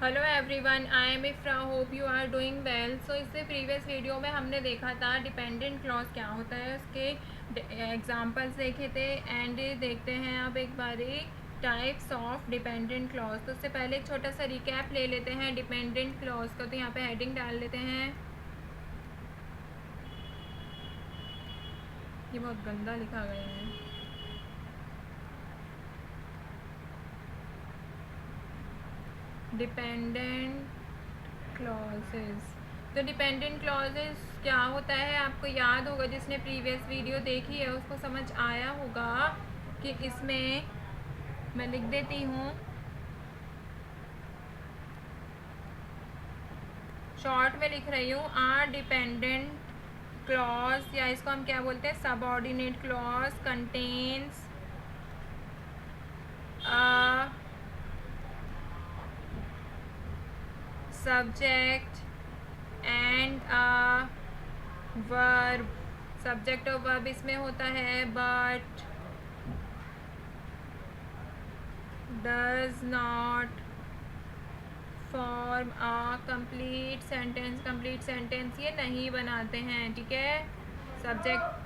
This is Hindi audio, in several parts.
Hello everyone, I am Ifra, hope you are doing well. So इससे प्रीवियस वीडियो में हमने देखा था डिपेंडेंट क्लॉज क्या होता है, उसके एग्जांपल्स देखे थे। एंड देखते हैं अब एक बारी टाइप्स ऑफ डिपेंडेंट क्लॉज। तो उससे पहले एक छोटा सा रिकैप ले लेते हैं डिपेंडेंट क्लॉज का। तो यहाँ पे हेडिंग डाल लेते हैं। ये बहुत गंदा लिखा गया है। Dependent clauses. तो डिपेंडेंट क्लॉजेस क्या होता है आपको याद होगा, जिसने प्रीवियस वीडियो देखी है उसको समझ आया होगा कि इसमें मैं लिख देती हूँ, शॉर्ट में लिख रही हूँ। आर डिपेंडेंट क्लॉज, या इसको हम क्या बोलते हैं, subordinate clause contains a subject and a verb. Subject और वर्ब इसमें होता है, but does not form a complete sentence. Complete sentence ये नहीं बनाते हैं, ठीक है। सब्जेक्ट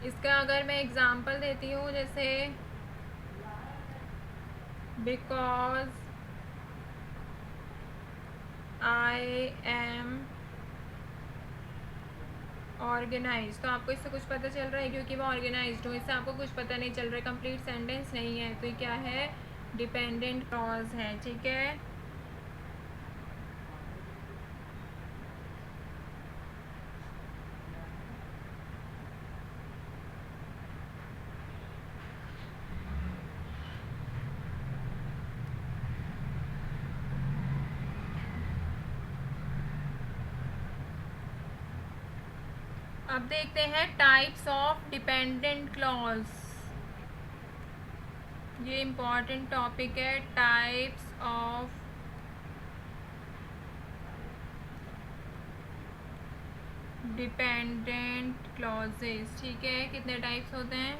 इसका अगर मैं एग्जांपल देती हूँ, जैसे बिकॉज आई एम ऑर्गेनाइज, तो आपको इससे कुछ पता चल रहा है क्योंकि मैं ऑर्गेनाइज्ड हूँ। इससे आपको कुछ पता नहीं चल रहा है, कंप्लीट सेंटेंस नहीं है। तो ये क्या है, डिपेंडेंट क्लॉज है, ठीक है। अब देखते हैं टाइप्स ऑफ डिपेंडेंट क्लॉज। ये इम्पॉर्टेंट टॉपिक है, टाइप्स ऑफ डिपेंडेंट क्लॉजेस, ठीक है। कितने टाइप्स होते हैं,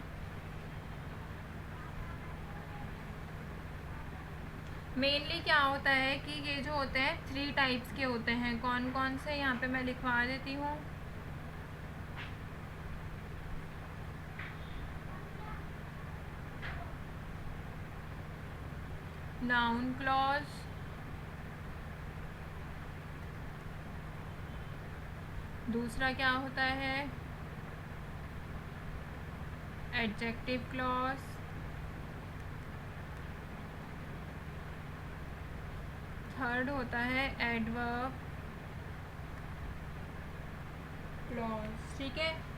मेनली क्या होता है कि ये जो होते हैं 3 टाइप्स के होते हैं। कौन कौन से, यहाँ पे मैं लिखवा देती हूँ। नाउन क्लॉज, दूसरा क्या होता है, एडजेक्टिव क्लॉज, थर्ड होता है एडवर्ब क्लॉज, ठीक है।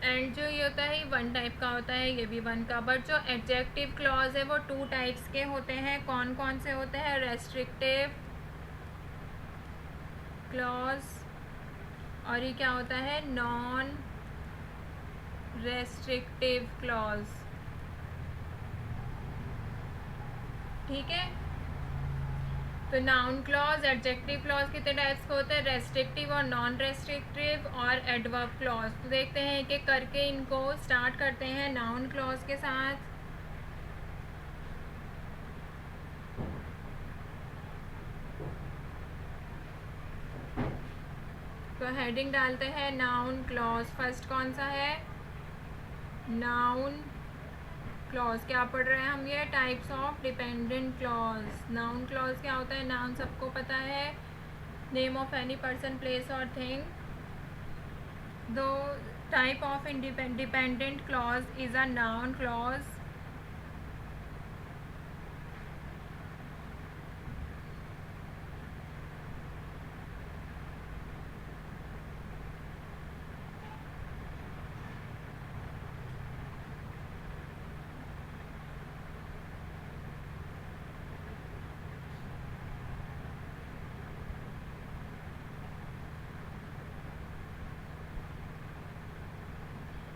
एंड जो ये होता है ये 1 टाइप का होता है, ये भी 1 का। बट जो एडजेक्टिव क्लॉज है वो 2 टाइप्स के होते हैं। कौन कौन से होते हैं, रेस्ट्रिक्टिव क्लॉज, और ये क्या होता है, नॉन रेस्ट्रिक्टिव क्लॉज, ठीक है। तो नाउन क्लॉज, एडजेक्टिव क्लॉज कितने टाइप्स के होते हैं, रेस्ट्रिक्टिव और नॉन रेस्ट्रिक्टिव और एडवर्ब क्लॉज। तो देखते हैं एक एक करके इनको। स्टार्ट करते हैं नाउन क्लॉज के साथ। तो हेडिंग डालते हैं नाउन क्लॉज। फर्स्ट कौन सा है, नाउन क्लॉज। क्या पढ़ रहे हैं हम, ये types of dependent clause. Noun clause क्या होता है, नाउन सबको पता है, name of any person, place और थिंग। दो type of dependent clause is a noun clause,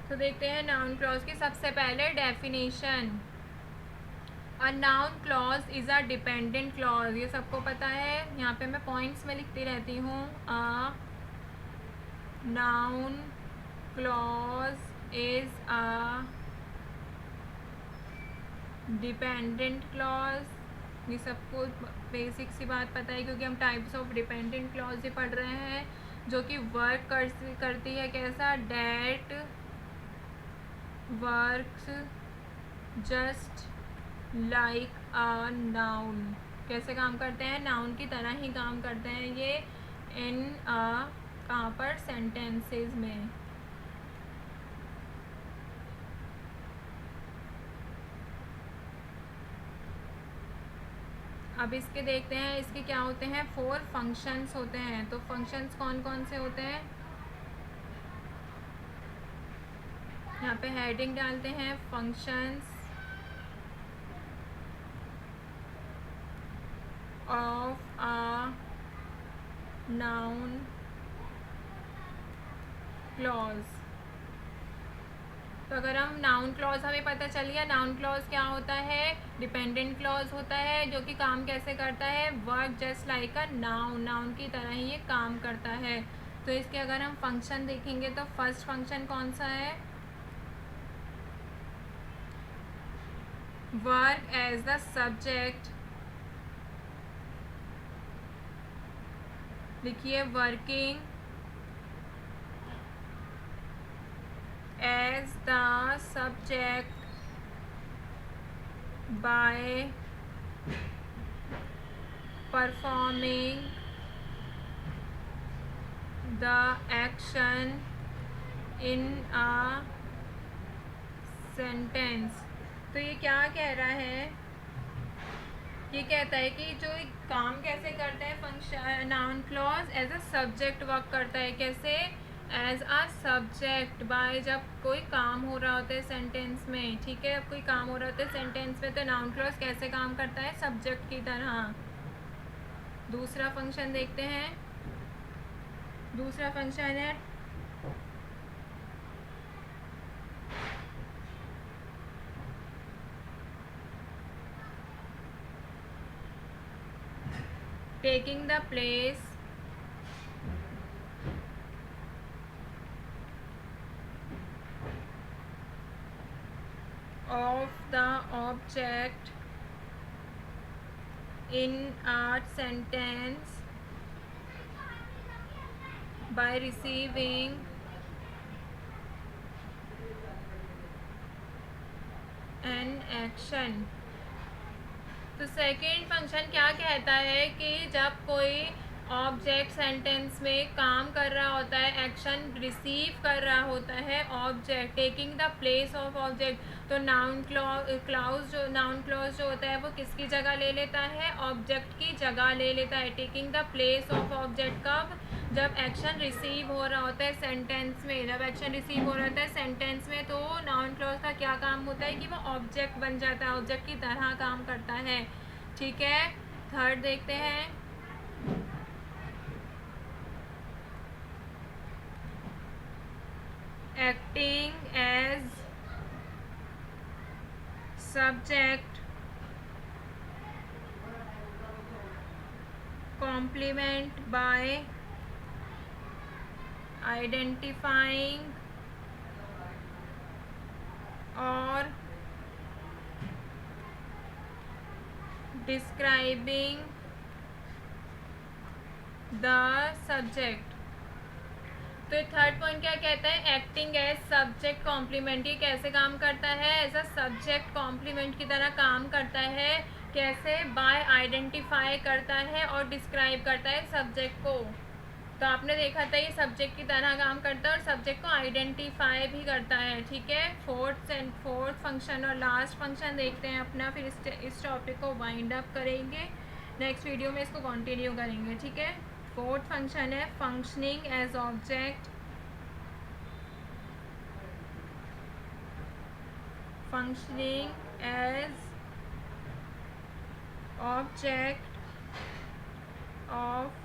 तो देखते हैं नाउन क्लॉज की सबसे पहले definition. A noun clause is a dependent clause, ये सबको पता है, यहाँ पे मैं पॉइंट्स में लिखती रहती हूँ। अ noun clause is a dependent clause, ये सबको बेसिक सी बात पता है क्योंकि हम टाइप्स ऑफ डिपेंडेंट क्लॉज ही पढ़ रहे हैं, जो कि वर्क करती है कैसा, that works just like a noun, कैसे काम करते हैं, नाउन की तरह ही काम करते हैं ये इन कहाँ पर, सेंटेंसेस में। अब इसके देखते हैं इसके क्या होते हैं, 4 फंक्शंस होते हैं। तो फंक्शंस कौन कौन से होते हैं, यहाँ पे हेडिंग डालते हैं, functions of a noun clause. तो अगर हम नाउन क्लॉज, हमें पता चल गया नाउन क्लॉज क्या होता है, डिपेंडेंट क्लॉज होता है, जो कि काम कैसे करता है, work just like a noun, noun की तरह ही ये काम करता है। तो इसके अगर हम फंक्शन देखेंगे तो फर्स्ट फंक्शन कौन सा है, वर्क एज द सब्जेक्ट, लिखिए working as the subject by performing the action in a sentence। तो ये क्या कह रहा है, ये कहता है कि जो काम कैसे करता है function noun clause, as a subject work करता है, कैसे, एज अ सब्जेक्ट बाय, जब कोई काम हो रहा होता है सेंटेंस में, ठीक है, जब कोई काम हो रहा होता है सेंटेंस में तो नाउन क्लॉज कैसे काम करता है, सब्जेक्ट की तरह। दूसरा फंक्शन देखते हैं, दूसरा फंक्शन है taking the place of the object in a sentence by receiving an action। तो सेकेंड फंक्शन क्या कहता है कि जब कोई ऑब्जेक्ट सेंटेंस में काम कर रहा होता है, एक्शन रिसीव कर रहा होता है object, taking the place of object, तो नाउन क्लॉज जो होता है वो किसकी जगह ले लेता है, ऑब्जेक्ट की जगह ले लेता है। Taking the place of object कब, जब एक्शन रिसीव हो रहा होता है सेंटेंस में, जब एक्शन रिसीव हो रहा होता है सेंटेंस में तो नाउन क्लॉज का क्या काम होता है कि वो ऑब्जेक्ट बन जाता है, ऑब्जेक्ट की तरह काम करता है, ठीक है। थर्ड देखते हैं, acting as subject complement by identifying और डिस्क्राइबिंग द सब्जेक्ट। तो थर्ड पॉइंट क्या कहता है, एक्टिंग एज सब्जेक्ट कॉम्प्लीमेंट, ये कैसे काम करता है, एज अ सब्जेक्ट कॉम्प्लीमेंट की तरह काम करता है, कैसे, बाय आइडेंटिफाई करता है और डिस्क्राइब करता है सब्जेक्ट को। तो आपने देखा था ये सब्जेक्ट की तरह काम करता है और सब्जेक्ट को आइडेंटिफाई भी करता है, ठीक है। फोर्थ फंक्शन और लास्ट फंक्शन देखते हैं अपना, फिर इस टॉपिक को वाइंड अप करेंगे, नेक्स्ट वीडियो में इसको कंटिन्यू करेंगे, ठीक है। फोर्थ फंक्शन है functioning as object, functioning as object of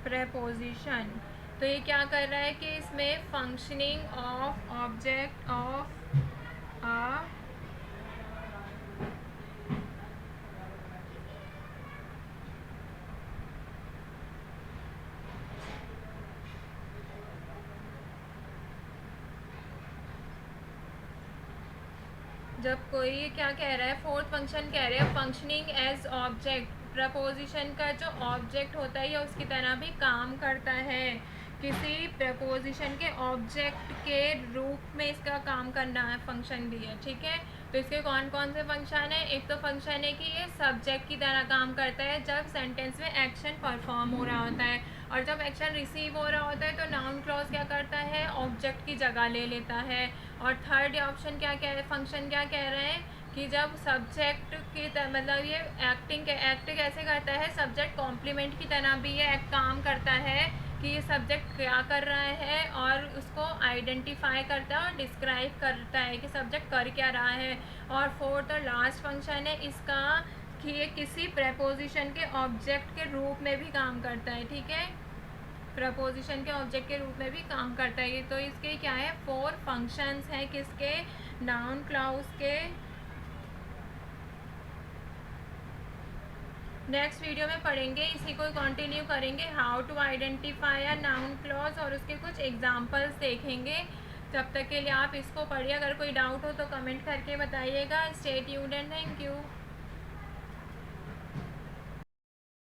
preposition, तो ये क्या कर रहा है कि इसमें functioning of object of a जब कोई क्या कह रहा है, फोर्थ फंक्शन कह रहे हैं फंक्शनिंग एज ऑब्जेक्ट, प्रपोजिशन का जो ऑब्जेक्ट होता है या उसकी तरह भी काम करता है, किसी प्रपोजिशन के ऑब्जेक्ट के रूप में इसका काम करना है फंक्शन भी है, ठीक है। तो इसके कौन कौन से फंक्शन है, एक तो फंक्शन है कि ये सब्जेक्ट की तरह काम करता है जब सेंटेंस में एक्शन परफॉर्म हो रहा होता है, और जब एक्शन रिसीव हो रहा होता है तो नाउन क्लॉज क्या करता है, ऑब्जेक्ट की जगह ले लेता है। और थर्ड ऑप्शन क्या कह रहे, फंक्शन क्या कह रहे हैं कि जब सब्जेक्ट की मतलब ये एक्ट कैसे करता है, सब्जेक्ट कॉम्प्लीमेंट की तरह भी ये काम करता है कि ये सब्जेक्ट क्या कर रहा है और उसको आइडेंटिफाई करता है और डिस्क्राइब करता है कि सब्जेक्ट कर क्या रहा है। और फोर्थ और लास्ट फंक्शन है इसका कि ये किसी प्रपोजिशन के ऑब्जेक्ट के रूप में भी काम करता है, ठीक है, प्रपोजिशन के ऑब्जेक्ट के रूप में भी काम करता है। ये तो इसके क्या है, 4 फंक्शंस हैं किसके, नाउन क्लॉज के। नेक्स्ट वीडियो में पढ़ेंगे, इसी को कंटिन्यू करेंगे, how to identify a noun clause, और उसके कुछ एग्जांपल्स देखेंगे। तब तक के लिए आप इसको पढ़िए, अगर कोई डाउट हो तो कमेंट करके बताइएगा। Stay tuned and thank you.